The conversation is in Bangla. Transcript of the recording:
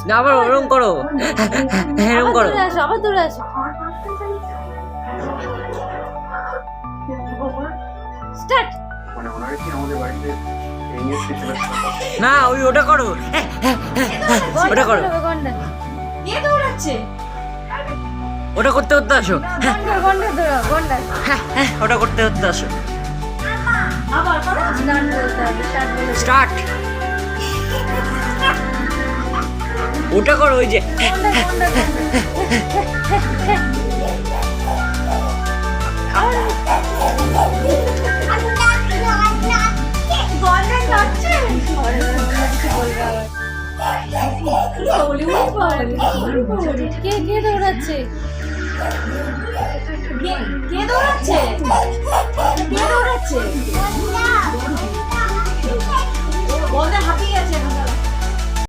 না আবার ওরম করো, এরম করো। আবার দূরে আসো। স্টার্ট। না ওই ওটা করো, ওটা করো, কে দৌড়াচ্ছে? ওটা করতে করতে আসো। গন্ডা দৌড়াও, গন্ডা। ওটা করতে করতে আসো। আবার করো। স্টার্ট বলতে হবে, স্টার্ট বলে। স্টার্ট। ওটা করো, ওই যে গন্ডা গন্ডা গন্ডা নাচছে। কে কে দৌড়াচ্ছে? কে দৌড়াচ্ছে? কে দৌড়াচ্ছে?